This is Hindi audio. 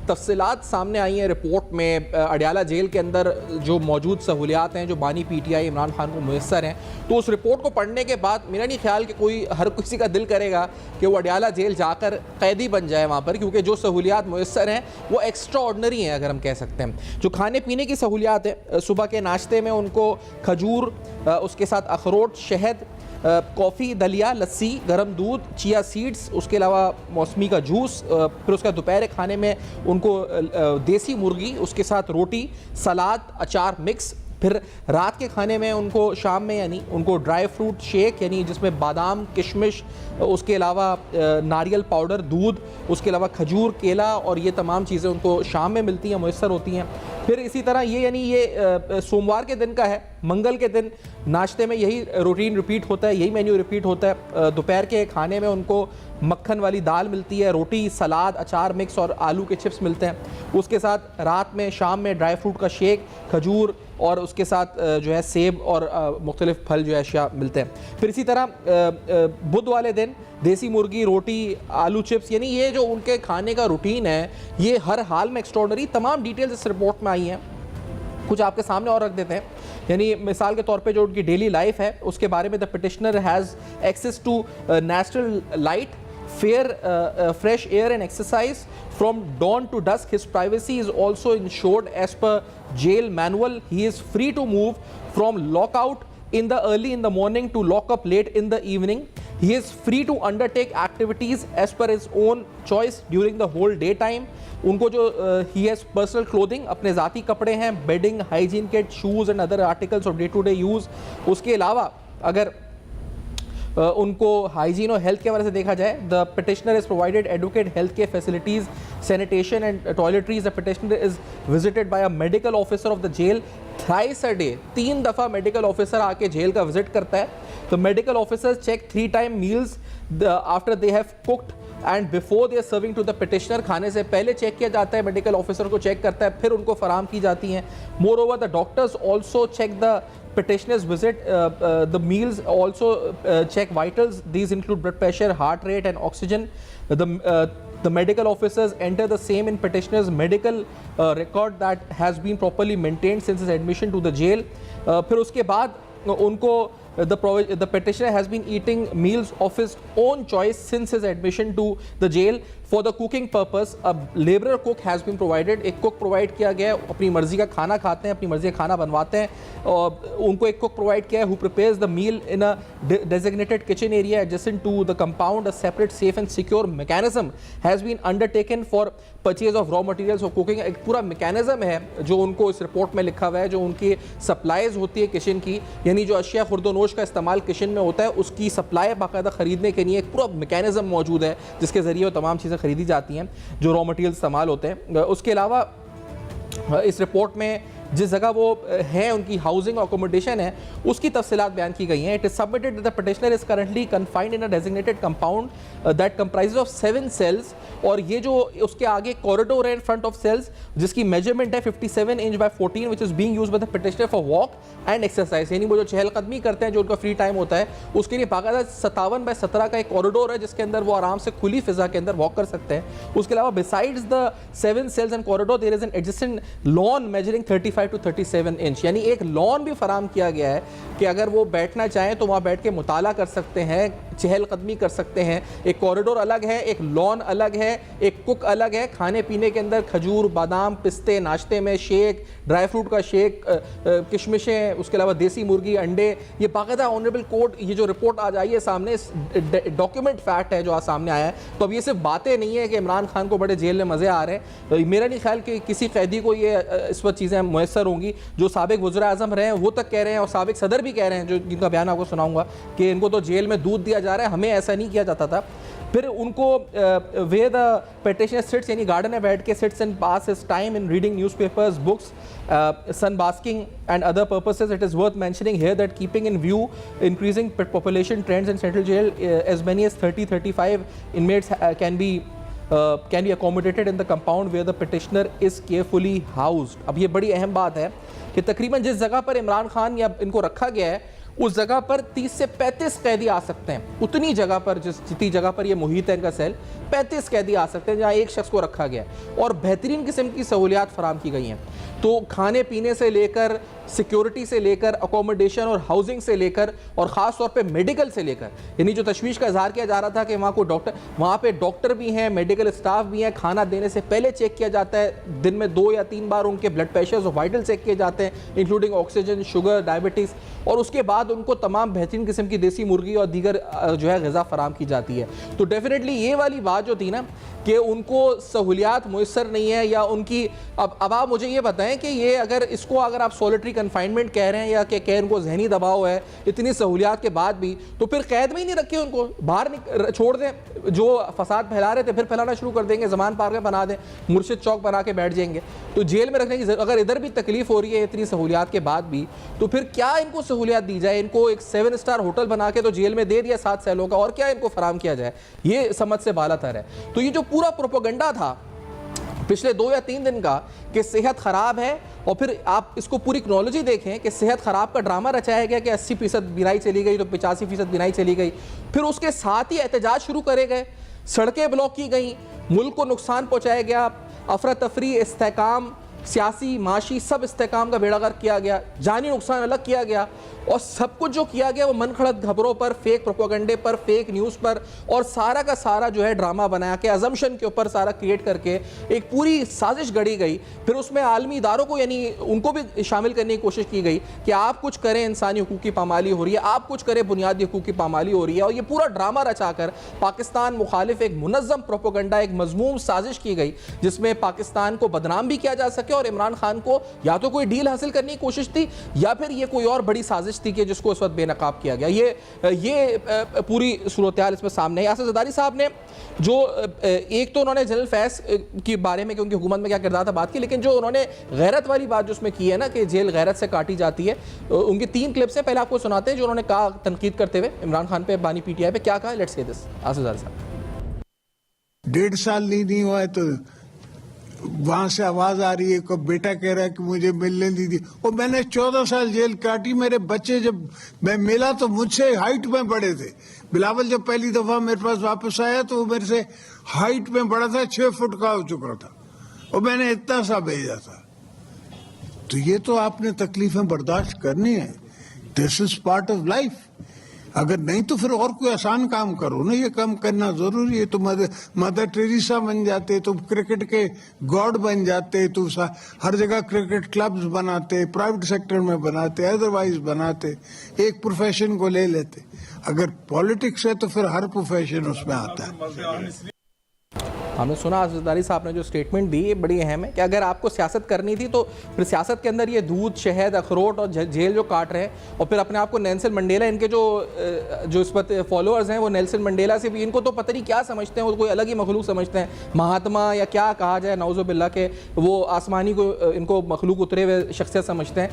तफसीलात सामने आई हैं रिपोर्ट में। अडयाला जेल के अंदर जो मौजूद सहूलियात हैं जो बानी PTI इमरान खान को मुयस्सर हैं, तो उस रिपोर्ट को पढ़ने के बाद मेरा नहीं ख्याल कि हर किसी का दिल करेगा कि वो अडयाला जेल जाकर कैदी बन जाए वहाँ पर, क्योंकि जो सहूलियात मुयस्सर हैं वो एक्स्ट्रा ऑर्डनरी हैं अगर हम कह सकते हैं। जो खाने पीने की सहूलियात है, सुबह के नाश्ते में उनको खजूर, उसके साथ अखरोट, शहद, कॉफ़ी, दलिया, लस्सी, गर्म दूध, चिया सीड्स, उसके अलावा मौसमी का जूस, फिर उसका दोपहर खाने में उनको देसी मुर्गी, उसके साथ रोटी, सलाद, अचार मिक्स। फिर रात के खाने में उनको शाम में यानी उनको ड्राई फ्रूट शेक यानी जिसमें बादाम, किशमिश, उसके अलावा नारियल पाउडर, दूध, उसके अलावा खजूर, केला और ये तमाम चीज़ें उनको शाम में मिलती हैं, मुयस्सर होती हैं। फिर इसी तरह ये सोमवार के दिन का है, मंगल के दिन नाश्ते में यही रूटीन रिपीट होता है, यही मेन्यू रिपीट होता है। दोपहर के खाने में उनको मक्खन वाली दाल मिलती है, रोटी, सलाद, अचार मिक्स और आलू के चिप्स मिलते हैं। उसके साथ रात में, शाम में ड्राई फ्रूट का शेक, खजूर और उसके साथ जो है सेब और मुख्तलिफ फल जो है अशिया मिलते हैं। फिर इसी तरह बुध वाले दिन देसी मुर्गी, रोटी, आलू चिप्स, यानी ये जो उनके खाने का रूटीन है ये हर हाल में एक्स्ट्रॉर्डनरी। तमाम डिटेल्स इस रिपोर्ट में आई हैं, कुछ आपके सामने और रख देते हैं। यानी मिसाल के तौर पे जो उनकी डेली लाइफ है उसके बारे में, the petitioner has access to natural light, fair fresh air and exercise from dawn to dusk. His privacy is also ensured as per jail manual. He is free to move from lockout in the early in the morning to lock up late in the evening. He is free to undertake activities as per his own choice during the whole daytime. उनको जो he has personal clothing, अपने ज़ाती कपड़े हैं, bedding, hygiene kit, shoes and other articles of day to day use. उसके अलावा अगर उनको हाइजीन और हेल्थ के हवाले से देखा जाए, the petitioner is provided adequate health care facilities, sanitation and toiletries. The petitioner is visited by a medical officer of the jail thrice a day. 3 दफ़ा मेडिकल ऑफिसर आके जेल का विजिट करता है। तो medical officer check 3 time meals after they have cooked and before they are serving to the petitioner. खाने से पहले चेक किया जाता है, मेडिकल ऑफिसर को चेक करता है, फिर उनको फराम की जाती हैं। Moreover the doctors also check the petitioners visit the meals, also check vitals. These include blood pressure, heart rate and oxygen. The medical officers enter the same in petitioner's medical record that has been properly maintained since his admission to the jail. फिर उसके बाद उनको the petitioner has been eating meals of his own choice since his admission to the jail. For the cooking purpose, a laborer cook has been provided. एक cook provide किया गया है, अपनी मर्जी का खाना खाते हैं, अपनी मर्जी का खाना बनवाते हैं। और उनको एक cook provide किया है who prepares the meal in a designated kitchen area adjacent to the compound. A separate safe and secure mechanism has been undertaken for purchase of raw materials for cooking. एक पूरा mechanism है जो उनको इस रिपोर्ट में लिखा हुआ है, जो उनकी सप्लाईज होती है किचन की, यानी जो अशिया खुर्दोनोश का इस्तेमाल किचन में होता है उसकी सप्लाई बाकायदा ख़रीदने के लिए एक पूरा मैकेनिज्म मौजूद है जिसके ज़रिए वो तमाम चीज़ें खरीदी जाती हैं जो रॉ मटेरियल इस्तेमाल होते हैं। उसके अलावा इस रिपोर्ट में जिस जगह वो है, उनकी हाउसिंग और अकोमोडेशन है, उसकी तफसीलात बयान की गई हैं। It is submitted the petitioner is currently confined in a designated compound that comprises of 7 cells. और ये जो उसके आगे कॉरिडोर है इन फ्रंट ऑफ सेल्स जिसकी मेजरमेंट है 57 inch by 14 which is being used by the petitioner for walk and exercise. यानी वो जो चहलकदमी करते हैं, जो उनका फ्री टाइम होता है, उसके लिए बाकायदा 57 बाय 17 का एक कॉरिडोर है जिसके अंदर वो आराम से खुली फिजा के अंदर वॉक कर सकते हैं। उसके अलावा besides the 7 cells and corridor there is an adjacent lawn measuring 35 to 37 inch. यानी एक लॉन भी फराम किया गया है कि अगर वो बैठना चाहें तो वहाँ बैठ के मुताला कर सकते हैं, चहलकदमी कर सकते हैं। एक कॉरिडोर अलग है, एक लॉन अलग है, एक कुक अलग है। खाने पीने के अंदर खजूर, बादाम, पिस्ते, नाश्ते में शेक, ड्राई फ्रूट का शेक, किशमिशें, उसके अलावा देसी मुर्गी, अंडे। ये बाकायदा ऑनरेबल कोर्ट, ये जो रिपोर्ट आज आई है सामने, डॉक्यूमेंट फैक्ट है जो आज सामने आया है। तो अब ये सिर्फ बातें नहीं है कि इमरान खान को बड़े जेल में मज़े आ रहे हैं। मेरा नहीं ख्याल कि किसी कैदी को ये इस वक्त चीज़ें मुयसर होंगी। जो साबिक वज़ीर आज़म रहे हैं वो तक कह रहे हैं और साबिक सदर भी कह रहे हैं, जो जिनका बयान आपको सुनाऊंगा, कि इनको तो जेल में दूध दिया जा रहा है, हमें ऐसा नहीं किया जाता था। फिर उनको वे द पिटिशनर सिट्स, यानी गार्डन में बैठ के sits and pass his time in reading newspapers, books, sunbasking and other purposes. It is worth mentioning here that keeping in view increasing population trends in Central Jail, as many as 30-35 inmates can be accommodated in the compound where the petitioner is carefully housed. अब ये बड़ी अहम बात है कि तकरीबन जिस जगह पर इमरान खान या इनको रखा गया है उस जगह पर 30 से 35 कैदी आ सकते हैं। उतनी जगह पर, जितनी जगह पर ये मुहित है इनका सेल, 35 कैदी आ सकते हैं जहाँ एक शख्स को रखा गया है और बेहतरीन किस्म की सहूलियात फराम की गई हैं। तो खाने पीने से लेकर, सिक्योरिटी से लेकर, अकोमोडेशन और हाउसिंग से लेकर और ख़ास तौर पे मेडिकल से लेकर, यानी जो तशवीश का इजहार किया जा रहा था कि वहाँ को डॉक्टर, वहाँ पे डॉक्टर भी हैं, मेडिकल स्टाफ भी हैं, खाना देने से पहले चेक किया जाता है, दिन में 2 या 3 बार उनके ब्लड प्रेशर और वाइटल चेक किए जाते हैं, इंक्लूडिंग ऑक्सीजन, शुगर, डायबिटीज़, और उसके बाद उनको तमाम बेहतरीन किस्म की देसी मुर्गी और दीगर जो है ग़िज़ा फराम की जाती है। तो डेफिनेटली ये वाली बात जो थी ना कि उनको सहूलियात मुयस्सर नहीं है या उनकी, अब आप मुझे ये बताएं कि ये अगर आप सॉलिटरी कन्फाइनमेंट कह रहे हैं या कि उनको जहनी दबाव है इतनी सहूलियात के बाद भी, तो फिर कैद में ही नहीं रखे, उनको बाहर छोड़ दें। जो फसाद फैला रहे थे फिर फैलाना शुरू कर देंगे, जमान पार्क में बना दें, मुर्शिद चौक बना के बैठ जाएंगे। तो जेल में रखने की अगर इधर भी तकलीफ हो रही है इतनी सहूलियात के बाद भी, तो फिर क्या इनको सहूलियात दी जाए? इनको एक 7 स्टार होटल बना के तो जेल में दे दिया 7 सेलों का, और क्या इनको फराम किया जाए? ये समझ से बालातर है। तो ये जो पूरा प्रोपेगेंडा था पिछले 2 या 3 दिन का कि सेहत ख़राब है, और फिर आप इसको पूरी क्रोनोलॉजी देखें कि सेहत ख़राब का ड्रामा रचाया गया कि 80% बीनाई चली गई तो 85% बीनाई चली गई। फिर उसके साथ ही एहतजाज शुरू करे गए, सड़कें ब्लॉक की गई, मुल्क को नुकसान पहुँचाया गया, अफरा तफरी, इस्तेहकाम, सियासी, माशी, सब इस्तेहकाम का बेड़ा गर्क किया गया, जानी नुकसान अलग किया गया, और सब कुछ जो किया गया वो मन खड़क खबरों पर, फेक प्रोपेगेंडे पर, फेक न्यूज़ पर, और सारा का सारा जो है ड्रामा बनाया के अजम्पशन के ऊपर सारा क्रिएट करके एक पूरी साजिश गढ़ी गई। फिर उसमें आलमी इदारों को, यानी उनको भी शामिल करने की कोशिश की गई कि आप कुछ करें, इंसानी हुकूक की पामाली हो रही है, आप कुछ करें, बुनियादी हुकूक की पामाली हो रही है, और ये पूरा ड्रामा रचाकर पाकिस्तान मुखालिफ एक मुनज़्ज़म प्रोपेगेंडा, एक मज़मूम साजिश की गई जिसमें पाकिस्तान को बदनाम भी किया जा सके और इमरान खान को या तो कोई डील हासिल करने की कोशिश थी या फिर ये कोई और बड़ी साजिश थी कि जिसको इस वक्त बेनकाब किया गया। ये पूरी सूरत हाल इसमें सामने है। यासिर ज़रदारी साहब ने जो एक तो उन्होंने जनरल फैज़ के बारे में कि उनकी हुकूमत में क्या किरदार था बात की, लेकिन जो उन्होंने गैरत वाली बात जो उसमें की है ना कि जेल गैरत से काटी जाती है, उनकी 3 क्लिप्स हैं, पहले आपको सुनाते हैं जो उन्होंने कहा तनकीद करते हुए इमरान खान पे, बानी PTI पे क्या कहा। Let's say this. Asif Zardari साहब, 1.5 साल नहीं हुआ है तो वहां से आवाज आ रही है को बेटा कह रहा है कि मुझे मिलने दीजिए। और मैंने 14 साल जेल काटी। मेरे बच्चे जब मैं मिला तो मुझसे हाइट में बड़े थे। बिलावल जब पहली दफा मेरे पास वापस आया तो वो मेरे से हाइट में बड़ा था, 6 फुट का हो चुका था, और मैंने इतना सा भेजा था। तो ये तो आपने तकलीफें बर्दाश्त करनी है। This is part of life. अगर नहीं तो फिर और कोई आसान काम करो ना, ये काम करना जरूरी है। तो मदर टेरेसा बन जाते, तो क्रिकेट के गॉड बन जाते, तो हर जगह क्रिकेट क्लब्स बनाते, प्राइवेट सेक्टर में बनाते, अदरवाइज बनाते, एक प्रोफेशन को ले लेते। अगर पॉलिटिक्स है तो फिर हर प्रोफेशन उसमें आता है। हमने सुना आसिफ ज़रदारी साहब ने जो स्टेटमेंट दी, ये बड़ी अहम है कि अगर आपको सियासत करनी थी तो फिर सियासत के अंदर ये दूध, शहद, अखरोट और जेल जो काट रहे हैं, और फिर अपने आप को नेल्सन मंडेला, इनके जो इस वक्त फॉलोअर्स हैं वो नेल्सन मंडेला से भी, इनको तो पता नहीं क्या समझते हैं, वो कोई अलग ही मखलूक समझते हैं, महात्मा या क्या कहा जाए, नौज़ुबिल्लाह के वो आसमानी को इनको मखलूक उतरे हुए शख्सियत समझते हैं।